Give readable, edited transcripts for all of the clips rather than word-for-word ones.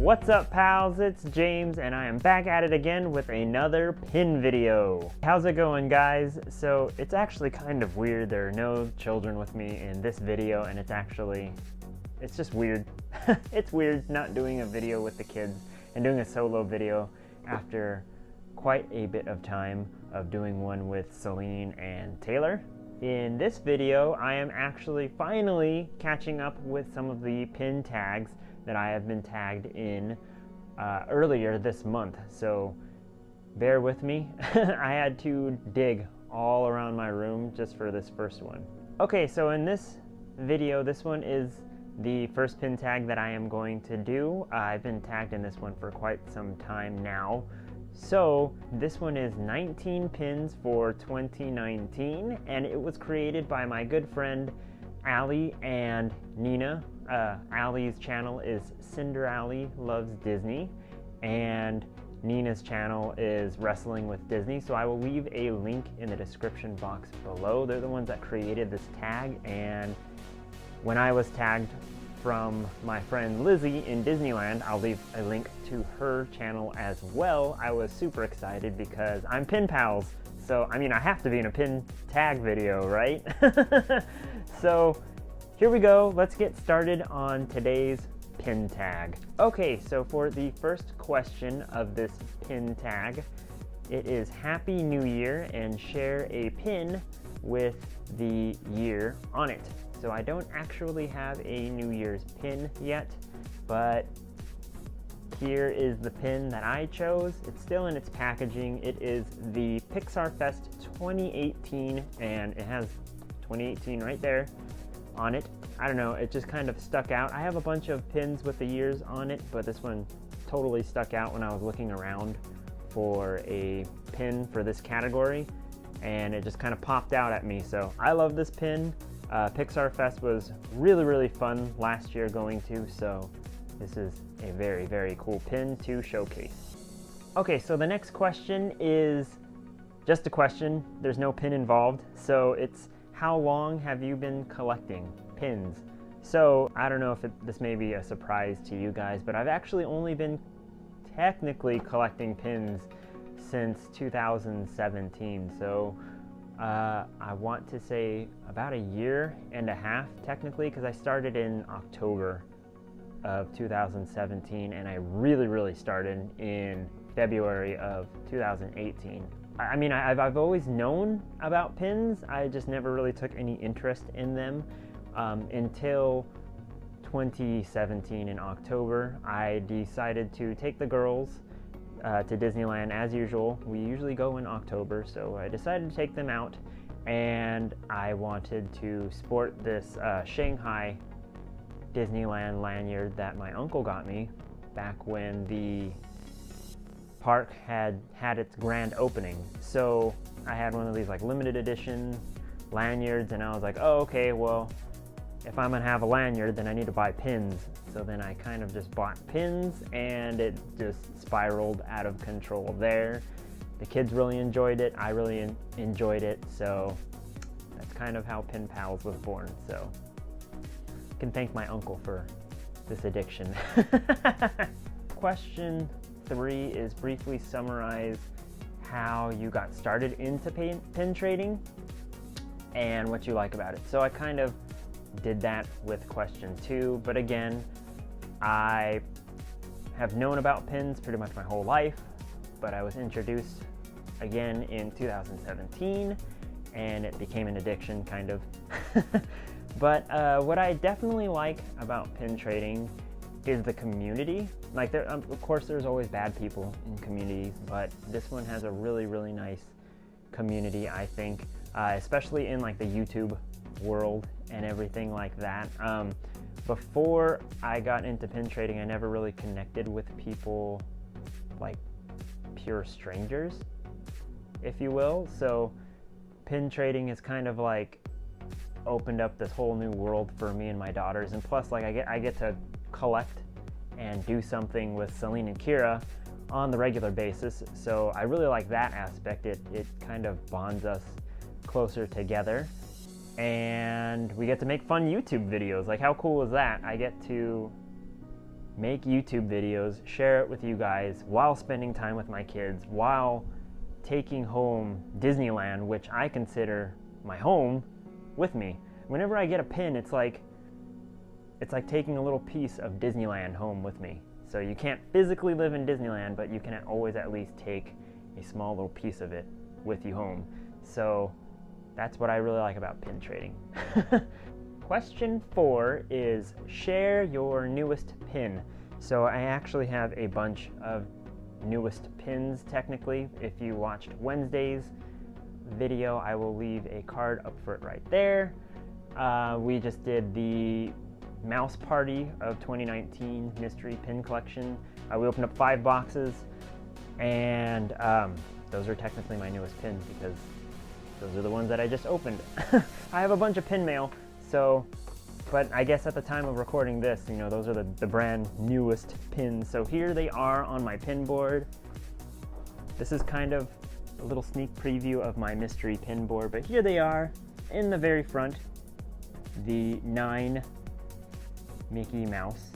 What's up, pals? It's James, and I am back at it again with another pin video. How's it going, guys? So it's actually kind of weird. There are no children with me in this video, and it's just weird. It's weird not doing a video with the kids and doing a solo video after quite a bit of time of doing one with Celine and Taylor. In this video, I am actually finally catching up with some of the pin tags that I have been tagged in earlier this month, so bear with me. I had to dig all around my room just for this first one. Okay, so in this video, this one is the first pin tag that I am going to do. I've been tagged in this one for quite some time now. So this one is 19 pins for 2019, and it was created by my good friend Allie and Nina. Allie's channel is Cinderally Loves Disney, and Nina's channel is Wrestling with Disney, so I will leave a link in the description box below. They're the ones that created this tag, and when I was tagged from my friend Lizzie in Disneyland, I'll leave a link to her channel as well. I was super excited because I'm pin pals, so I mean I have to be in a pin tag video, right? So here we go, let's get started on today's pin tag. Okay, so for the first question of this pin tag, it is Happy New Year and share a pin with the year on it. So I don't actually have a New Year's pin yet, but here is the pin that I chose. It's still in its packaging. It is the Pixar Fest 2018, and it has 2018 right there on it. I don't know, it just kind of stuck out. I have a bunch of pins with the years on it, but this one totally stuck out when I was looking around for a pin for this category, and it just kind of popped out at me. So I love this pin. Pixar Fest was really fun last year going to, so this is a very cool pin to showcase. Okay, so the next question is just a question. There's no pin involved, so it's how long have you been collecting pins? So I don't know if this may be a surprise to you guys, but I've actually only been technically collecting pins since 2017. So I want to say about a year and a half technically, because I started in October of 2017 and I really started in February of 2018. I mean, I've always known about pins, I just never really took any interest in them until 2017 in October. I decided to take the girls to Disneyland as usual. We usually go in October, so I decided to take them out, and I wanted to sport this Shanghai Disneyland lanyard that my uncle got me back when the park had its grand opening. So I had one of these like limited edition lanyards, and I was like, oh, okay, well, if I'm gonna have a lanyard, then I need to buy pins. So then I kind of just bought pins, and it just spiraled out of control there. The kids really enjoyed it, I really enjoyed it, so that's kind of how Pin Pals was born. So I can thank my uncle for this addiction. Question 3 is briefly summarize how you got started into pin trading and what you like about it. So I kind of did that with question 2, but again, I have known about pins pretty much my whole life, but I was introduced again in 2017 and it became an addiction kind of. But what I definitely like about pin trading is the community. Like of course there's always bad people in communities, but this one has a really nice community, I think, especially in like the YouTube world and everything like that. Before I got into pin trading, I never really connected with people like pure strangers, if you will. So pin trading is kind of like opened up this whole new world for me and my daughters, and plus like I get to collect and do something with Celine and Kira on the regular basis, so I really like that aspect. It kind of bonds us closer together, and we get to make fun YouTube videos. Like, how cool is that? I get to make YouTube videos, share it with you guys while spending time with my kids, while taking home Disneyland, which I consider my home, with me. Whenever I get a pin, it's like taking a little piece of Disneyland home with me. So you can't physically live in Disneyland, but you can always at least take a small little piece of it with you home. So that's what I really like about pin trading. Question 4 is share your newest pin. So I actually have a bunch of newest pins technically. If you watched Wednesday's video, I will leave a card up for it right there. We just did the Mouse Party of 2019 mystery pin collection. We opened up 5 boxes, and those are technically my newest pins because those are the ones that I just opened. I have a bunch of pin mail, so, but I guess at the time of recording this, you know, those are the brand newest pins. So here they are on my pin board. This is kind of a little sneak preview of my mystery pin board, but here they are in the very front, the 9 Mickey Mouse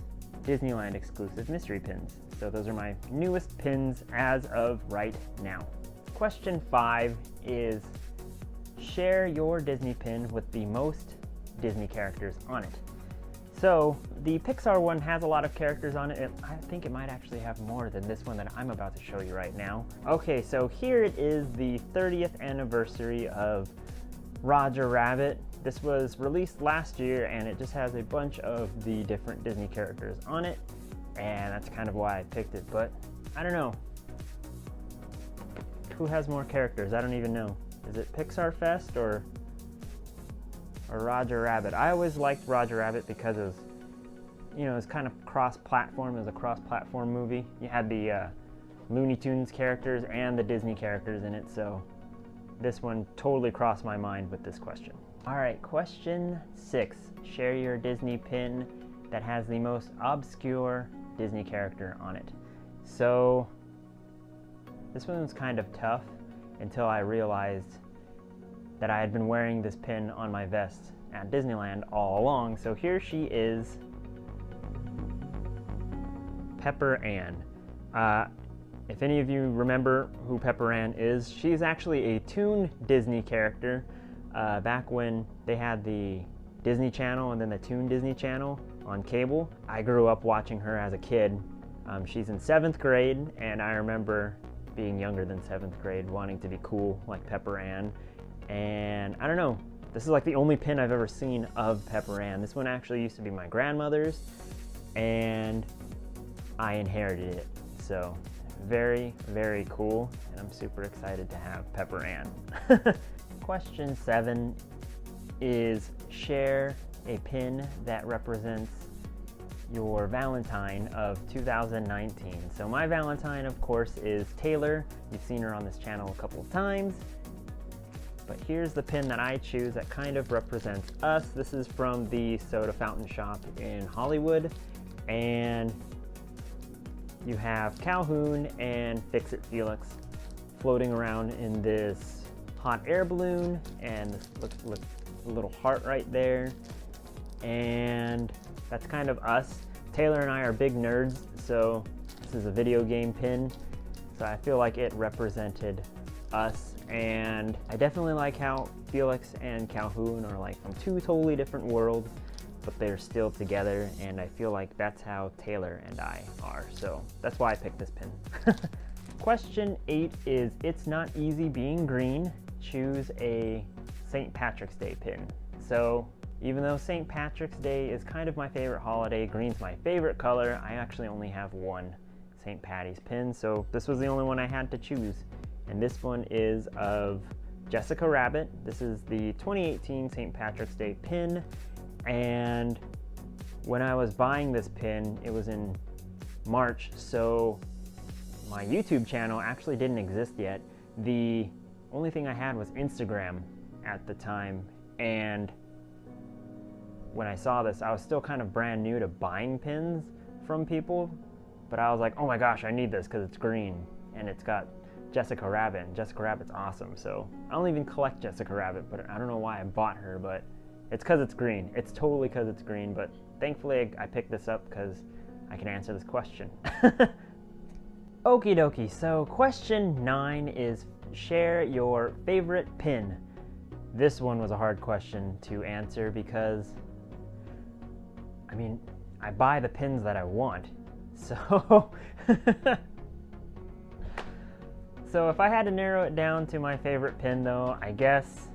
Disneyland exclusive mystery pins. So those are my newest pins as of right now. Question 5 is share your Disney pin with the most Disney characters on it. So the Pixar one has a lot of characters on it. I think it might actually have more than this one that I'm about to show you right now. Okay, so here it is, the 30th anniversary of Roger Rabbit. This was released last year, and it just has a bunch of the different Disney characters on it, and that's kind of why I picked it. But I don't know, who has more characters? I don't even know. Is it Pixar Fest or Roger Rabbit? I always liked Roger Rabbit because it was, you know, it's kind of cross-platform. It was a cross-platform movie. You had the Looney Tunes characters and the Disney characters in it, so this one totally crossed my mind with this question. All right, question 6. Share your Disney pin that has the most obscure Disney character on it. So this one was kind of tough until I realized that I had been wearing this pin on my vest at Disneyland all along. So here she is, Pepper Ann. If any of you remember who Pepper Ann is, she's actually a Toon Disney character. Back when they had the Disney Channel and then the Toon Disney Channel on cable, I grew up watching her as a kid. She's in 7th grade, and I remember being younger than 7th grade, wanting to be cool like Pepper Ann. And I don't know, this is like the only pin I've ever seen of Pepper Ann. This one actually used to be my grandmother's, and I inherited it. So very, very cool, and I'm super excited to have Pepper Ann. Question 7 is share a pin that represents your Valentine of 2019. So my Valentine, of course, is Taylor. You've seen her on this channel a couple of times. But here's the pin that I choose that kind of represents us. This is from the soda fountain shop in Hollywood. And you have Calhoun and Fix-It Felix floating around in this hot air balloon, and this looks a little heart right there. And that's kind of us. Taylor and I are big nerds, so this is a video game pin. So I feel like it represented us. And I definitely like how Felix and Calhoun are like from 2 totally different worlds, but they're still together, and I feel like that's how Taylor and I are. So that's why I picked this pin. Question 8 is, it's not easy being green. Choose a St. Patrick's Day pin. So even though St. Patrick's Day is kind of my favorite holiday, green's my favorite color, I actually only have one St. Patty's pin, so this was the only one I had to choose. And this one is of Jessica Rabbit. This is the 2018 St. Patrick's Day pin. And when I was buying this pin, it was in March, so my YouTube channel actually didn't exist yet. The only thing I had was Instagram at the time, and when I saw this, I was still kind of brand new to buying pins from people, but I was like, oh my gosh, I need this because it's green and it's got Jessica Rabbit, and Jessica Rabbit's awesome. So I don't even collect Jessica Rabbit, but I don't know why I bought her, but it's because it's green. It's totally because it's green, but thankfully I picked this up because I can answer this question. Okie dokie, so question 9 is share your favorite pin. This one was a hard question to answer because, I mean, I buy the pins that I want, so so if I had to narrow it down to my favorite pin though, I guess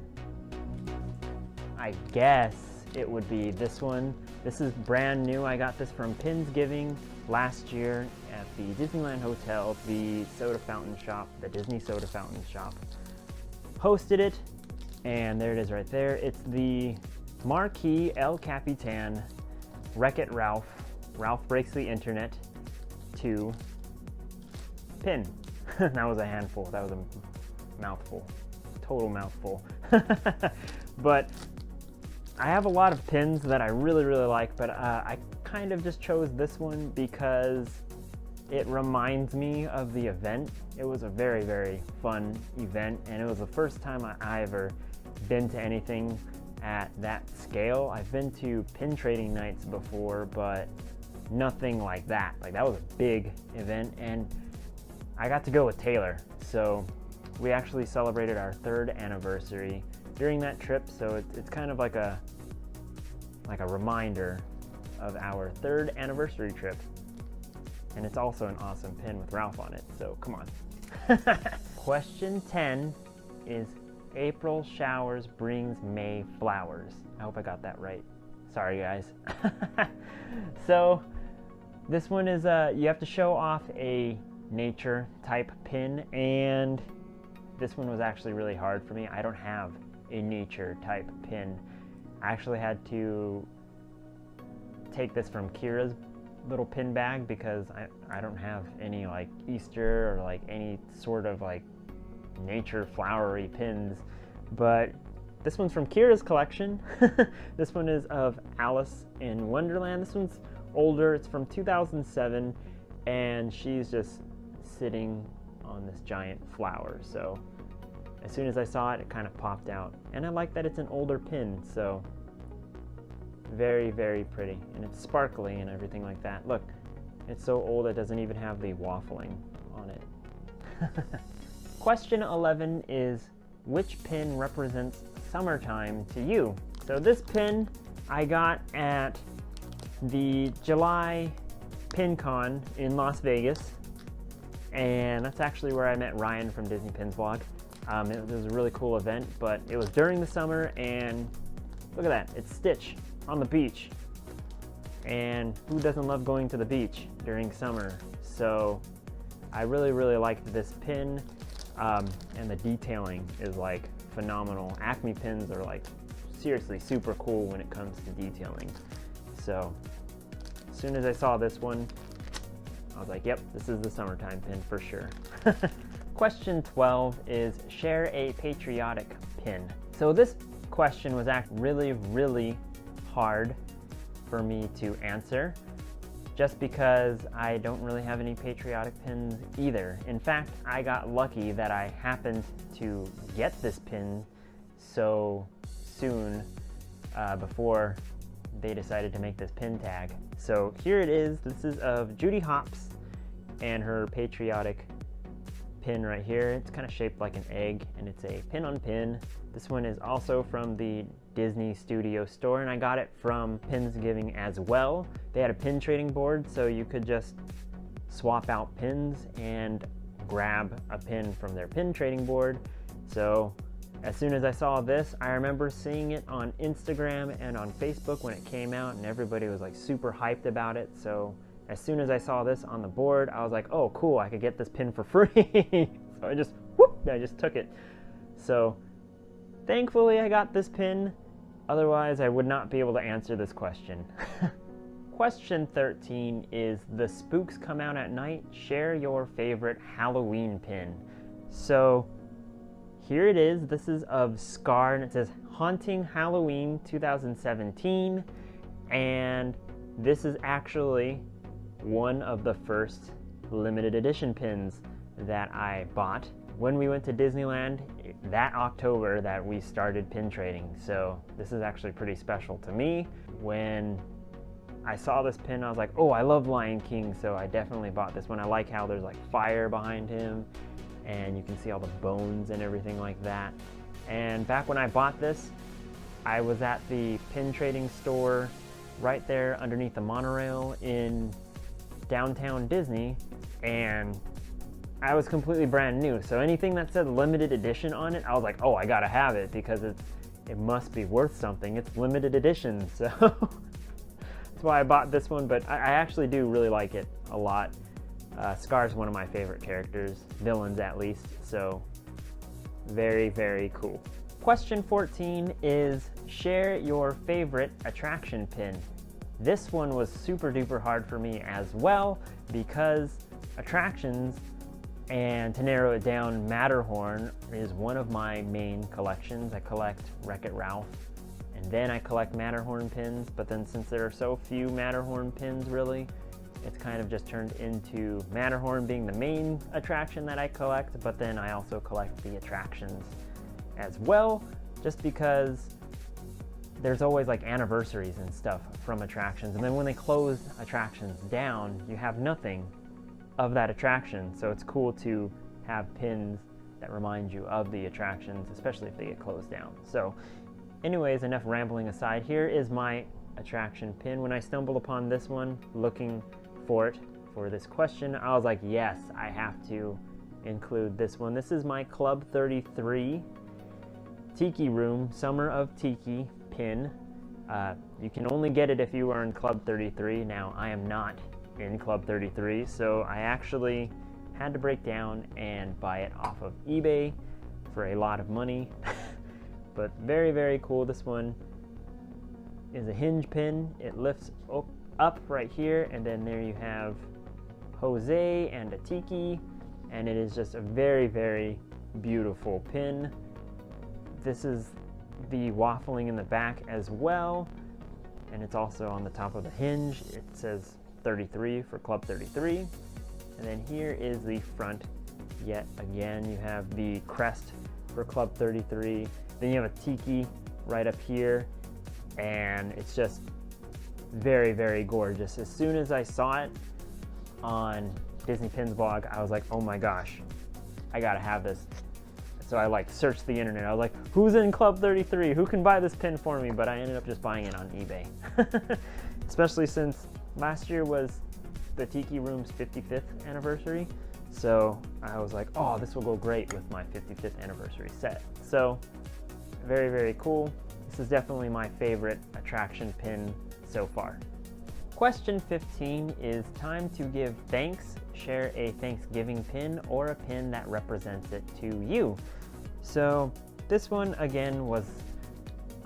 it would be this one. This is brand new. I got this from Pinsgiving last year at the Disneyland Hotel. The soda fountain shop, the Disney soda fountain shop, hosted it, and there it is right there. It's the Marquee El Capitan Wreck-It Ralph Breaks the Internet 2 pin. That was a handful. That was a mouthful. Total mouthful. But I have a lot of pins that I really like, but I kind of just chose this one because it reminds me of the event. It was a very fun event, and it was the first time I ever been to anything at that scale. I've been to pin trading nights before, but nothing like that. Like, that was a big event, and I got to go with Taylor. So we actually celebrated our 3rd anniversary during that trip, so it's kind of like a reminder of our 3rd anniversary trip. And it's also an awesome pin with Ralph on it, so come on. Question 10 is April showers brings May flowers. I hope I got that right. Sorry guys. So this one is you have to show off a nature type pin, and this one was actually really hard for me. I don't have a nature type pin. I actually had to take this from Kira's little pin bag because I don't have any like Easter or like any sort of like nature flowery pins. But this one's from Kira's collection. This one is of Alice in Wonderland. This one's older. It's from 2007, and she's just sitting on this giant flower. So as soon as I saw it, it kind of popped out, and I like that it's an older pin. So very pretty, and it's sparkly and everything like that. Look, it's so old it doesn't even have the waffling on it. Question 11 is which pin represents summertime to you? So this pin I got at the July PinCon in Las Vegas, and that's actually where I met Ryan from Disney Pins Vlog. It was a really cool event, but it was during the summer, and look at that, it's Stitch on the beach. And who doesn't love going to the beach during summer? So I really liked this pin, and the detailing is like phenomenal. Acme pins are like seriously super cool when it comes to detailing. So as soon as I saw this one, I was like, yep, this is the summertime pin for sure. Question 12 is share a patriotic pin. So this question was actually really hard for me to answer, just because I don't really have any patriotic pins either. In fact, I got lucky that I happened to get this pin so soon before they decided to make this pin tag. So here it is. This is of Judy Hopps and her patriotic pin right here. It's kind of shaped like an egg, and it's a pin on pin. This one is also from the Disney Studio store, and I got it from Pinsgiving as well. They had a pin trading board, so you could just swap out pins and grab a pin from their pin trading board. So as soon as I saw this, I remember seeing it on Instagram and on Facebook when it came out, and everybody was like super hyped about it. So as soon as I saw this on the board, I was like, oh cool, I could get this pin for free. So I just took it. So thankfully I got this pin. Otherwise, I would not be able to answer this question. Question 13 is the spooks come out at night. Share your favorite Halloween pin. So here it is. This is of Scar, and it says Haunting Halloween 2017. And this is actually one of the first limited edition pins that I bought when we went to Disneyland that October that we started pin trading. So this is actually pretty special to me. When I saw this pin, I was like, oh, I love Lion King, so I definitely bought this one. I like how there's like fire behind him, and you can see all the bones and everything like that. And back when I bought this, I was at the pin trading store right there underneath the monorail in downtown Disney, and I was completely brand new. So anything that said limited edition on it, I was like, oh, I gotta have it because it must be worth something. It's limited edition, so that's why I bought this one. But I actually do really like it a lot. Scar's one of my favorite characters, villains at least, so very, very cool. Question 14 is share your favorite attraction pin. This one was super duper hard for me as well because attractions, and to narrow it down, Matterhorn is one of my main collections. I collect Wreck-It Ralph, and then I collect Matterhorn pins, but then since there are so few Matterhorn pins really, it's kind of just turned into Matterhorn being the main attraction that I collect, but then I also collect the attractions as well, just because there's always like anniversaries and stuff from attractions, and then when they close attractions down, you have nothing of that attraction, so it's cool to have pins that remind you of the attractions, especially if they get closed down. So anyways, enough rambling aside, here is my attraction pin. When I stumbled upon this one, looking for it for this question, I was like, yes, I have to include this one. This is my Club 33 Tiki Room Summer of Tiki pin. You can only get it if you are in Club 33. Now, I am not in Club 33, so I actually had to break down and buy it off of eBay for a lot of money. But very, very cool. This one is a hinge pin. It lifts up right here, and then there you have Jose and a Tiki, and it is just a very, very beautiful pin. This is the waffling in the back as well, and it's also on the top of the hinge. It says 33 for Club 33, and then here is the front. Yet again, you have the crest for Club 33, then you have a Tiki right up here, and it's just very, very gorgeous. As soon as I saw it on Disney Pins blog, I was like, oh my gosh, I gotta have this. So I like searched the internet. I was like, who's in Club 33? Who can buy this pin for me? But I ended up just buying it on eBay. Especially since last year was the Tiki Room's 55th anniversary. So I was like, oh, this will go great with my 55th anniversary set. So very, very cool. This is definitely my favorite attraction pin so far. Question 15 is time to give thanks. Share a Thanksgiving pin or a pin that represents it to you. So this one again was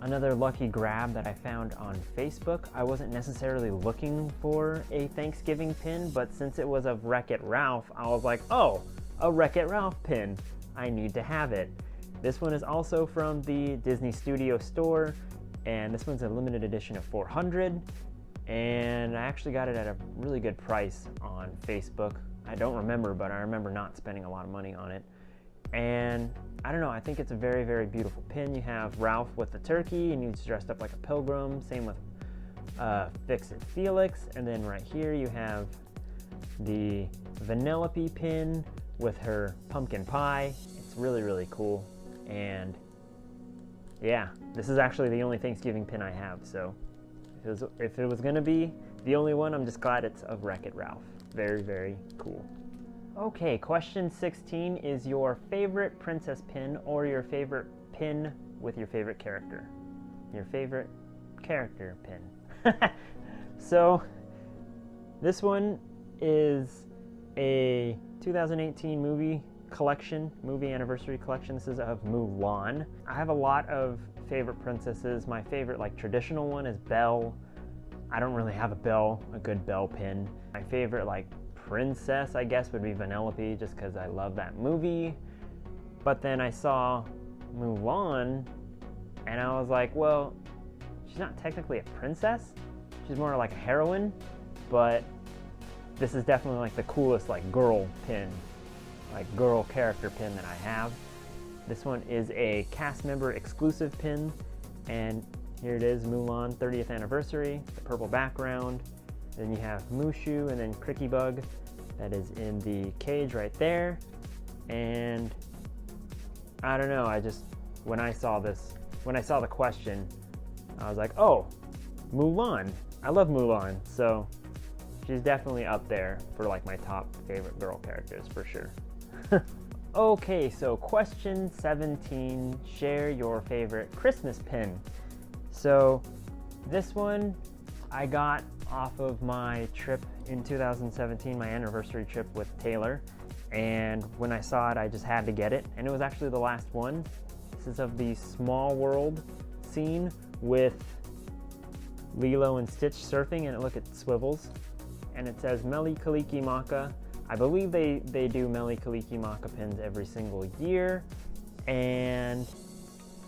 another lucky grab that I found on Facebook. I wasn't necessarily looking for a Thanksgiving pin, but since it was of Wreck-It Ralph, I was like, oh, a Wreck-It Ralph pin. I need to have it. This one is also from the Disney Studio store, and this one's a limited edition of 400, and I actually got it at a really good price on Facebook. I don't remember, but I remember not spending a lot of money on it. And I don't know, I think it's a very, very beautiful pin. You have Ralph with the turkey, and he's dressed up like a pilgrim. Same with Fix-It Felix. And then right here you have the Vanellope pin with her pumpkin pie. It's really, really cool. And yeah, this is actually the only Thanksgiving pin I have. So if it was gonna be the only one, I'm just glad it's of Wreck-It Ralph. Very, very cool. Okay, question 16 is your favorite princess pin or your favorite pin with your favorite character. Your favorite character pin. So this one is a 2018 movie anniversary collection. This is of Mulan. I have a lot of favorite princesses. My favorite like traditional one is Belle. I don't really have a good Belle pin. My favorite like princess, I guess, would be Vanellope, just because I love that movie. But then I saw Mulan, and I was like, well, she's not technically a princess. She's more like a heroine, but this is definitely like the coolest like girl pin, like girl character pin that I have. This one is a cast member exclusive pin, and here it is, Mulan 30th anniversary, the purple background. Then you have Mushu and then Cricky Bug that is in the cage right there. And I don't know, when I saw the question, I was like, oh, Mulan. I love Mulan, so she's definitely up there for like my top favorite girl characters for sure. Okay, so question 17, share your favorite Christmas pin. So this one I got off of my trip in 2017, my anniversary trip with Taylor. And when I saw it, I just had to get it. And it was actually the last one. This is of the Small World scene with Lilo and Stitch surfing, and look, it swivels. And it says Meli Kaliki Maka. I believe they do Meli Kaliki Maka pins every single year. And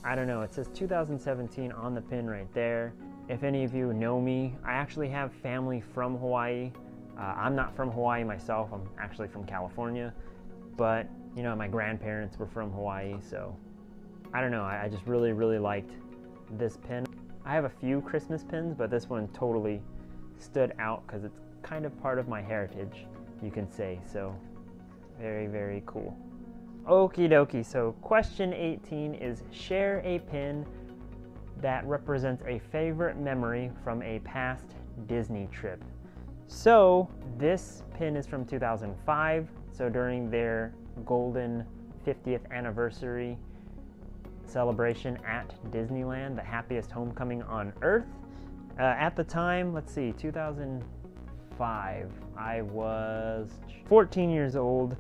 I don't know, it says 2017 on the pin right there. If any of you know me, I actually have family from Hawaii. I'm not from Hawaii myself, I'm actually from California. But, you know, my grandparents were from Hawaii, so I don't know, I just really, really liked this pin. I have a few Christmas pins, but this one totally stood out because it's kind of part of my heritage, you can say, so very, very cool. Okie dokie, so question 18 is share a pin that represents a favorite memory from a past Disney trip. So this pin is from 2005, so during their golden 50th anniversary celebration at Disneyland, the happiest homecoming on earth. At the time, let's see, 2005, I was 14 years old,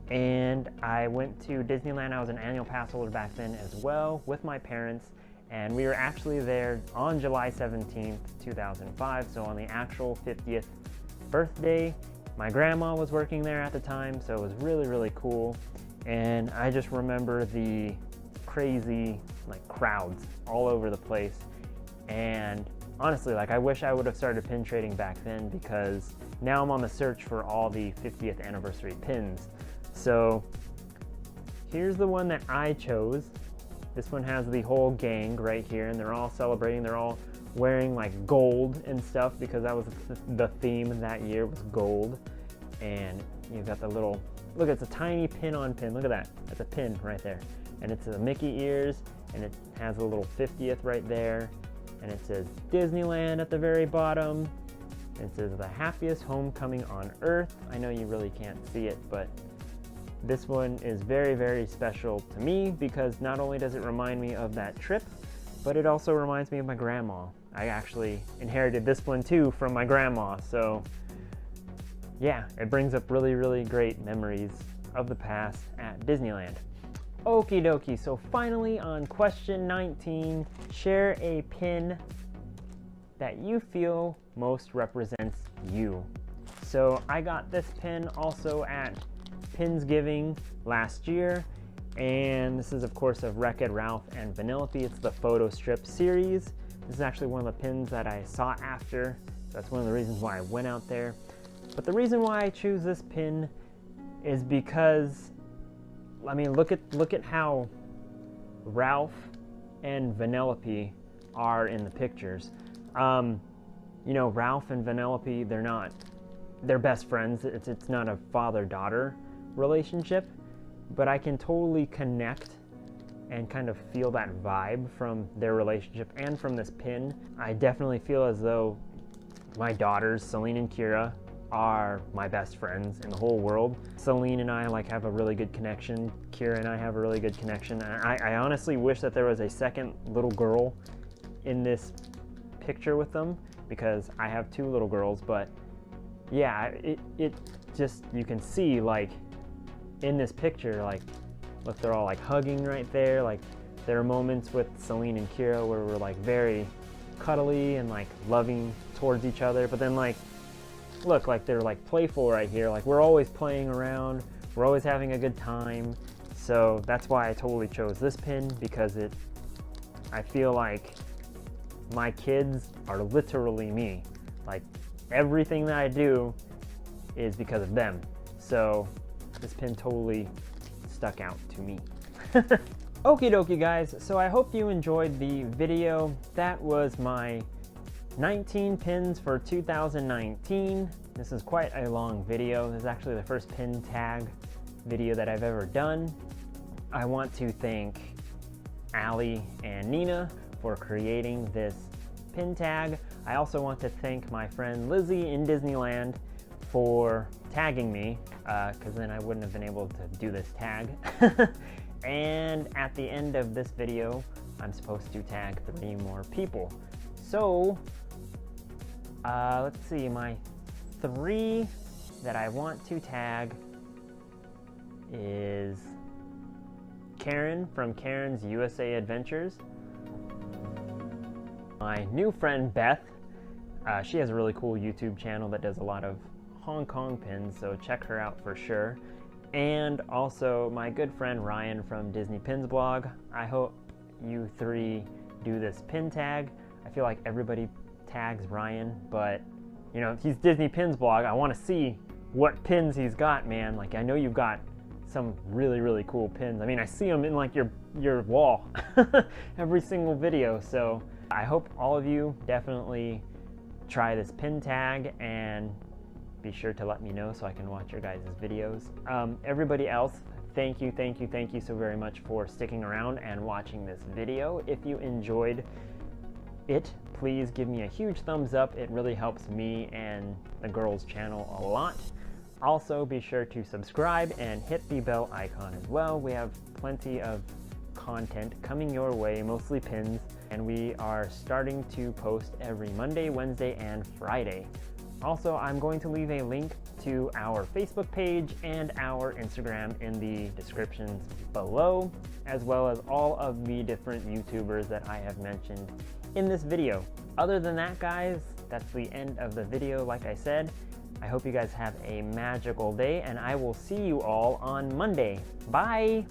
and I went to Disneyland. I was an annual pass holder back then as well with my parents, and we were actually there on July 17th, 2005, so on the actual 50th birthday. My grandma was working there at the time, so it was really, really cool. And I just remember the crazy like crowds all over the place. And honestly, like I wish I would have started pin trading back then, because now I'm on the search for all the 50th anniversary pins. So here's the one that I chose. This one has the whole gang right here, and they're all celebrating. They're all wearing like gold and stuff, because that was the theme that year, was gold. And you've got the little, look, it's a tiny pin on pin. Look at that, that's a pin right there. And it's the Mickey ears, and it has a little 50th right there. And it says Disneyland at the very bottom. It says the happiest homecoming on earth. I know you really can't see it, but this one is very, very special to me, because not only does it remind me of that trip, but it also reminds me of my grandma. I actually inherited this one too from my grandma, so yeah, it brings up really, really great memories of the past at Disneyland. Okie dokie, so finally on question 19, share a pin that you feel most represents you. So I got this pin also at Pinsgiving last year, and this is of course of Wreck-It Ralph and Vanellope. It's the photo strip series. This is actually one of the pins that I sought after. That's one of the reasons why I went out there. But the reason why I choose this pin is because, I mean, look at how Ralph and Vanellope are in the pictures. You know, Ralph and Vanellope, they're best friends. It's not a father-daughter relationship, but I can totally connect and kind of feel that vibe from their relationship and from this pin. I definitely feel as though my daughters, Celine and Kira, are my best friends in the whole world. Celine and I like have a really good connection. Kira and I have a really good connection. And I honestly wish that there was a second little girl in this picture with them, because I have two little girls. But yeah, it just, you can see like in this picture, like look, they're all like hugging right there. Like there are moments with Celine and Kira where we're like very cuddly and like loving towards each other, but then like look, like they're like playful right here. Like we're always playing around, we're always having a good time. So that's why I totally chose this pin, because I feel like my kids are literally me. Like everything that I do is because of them. So this pin totally stuck out to me. Okie dokie guys, so I hope you enjoyed the video. That was my 19 pins for 2019. This is quite a long video. This is actually the first pin tag video that I've ever done. I want to thank Allie and Nina for creating this pin tag. I also want to thank my friend Lizzie in Disneyland for tagging me, because then I wouldn't have been able to do this tag. And at the end of this video, I'm supposed to tag 3 more people. So, let's see, my 3 that I want to tag is Karen from Karen's USA Adventures. My new friend Beth, she has a really cool YouTube channel that does a lot of Hong Kong pins, so check her out for sure. And also my good friend Ryan from Disney Pins blog. I hope you 3 do this pin tag. I feel like everybody tags Ryan, but you know, if he's Disney Pins blog, I want to see what pins he's got, man. Like, I know you've got some really cool pins. I mean, I see them in like your wall every single video. So I hope all of you definitely try this pin tag, and be sure to let me know so I can watch your guys' videos. Everybody else, thank you so very much for sticking around and watching this video. If you enjoyed it, please give me a huge thumbs up. It really helps me and the girls' channel a lot. Also, be sure to subscribe and hit the bell icon as well. We have plenty of content coming your way, mostly pins, and we are starting to post every Monday, Wednesday, and Friday. Also, I'm going to leave a link to our Facebook page and our Instagram in the descriptions below, as well as all of the different YouTubers that I have mentioned in this video. Other than that, guys, that's the end of the video. Like I said, I hope you guys have a magical day, and I will see you all on Monday. Bye!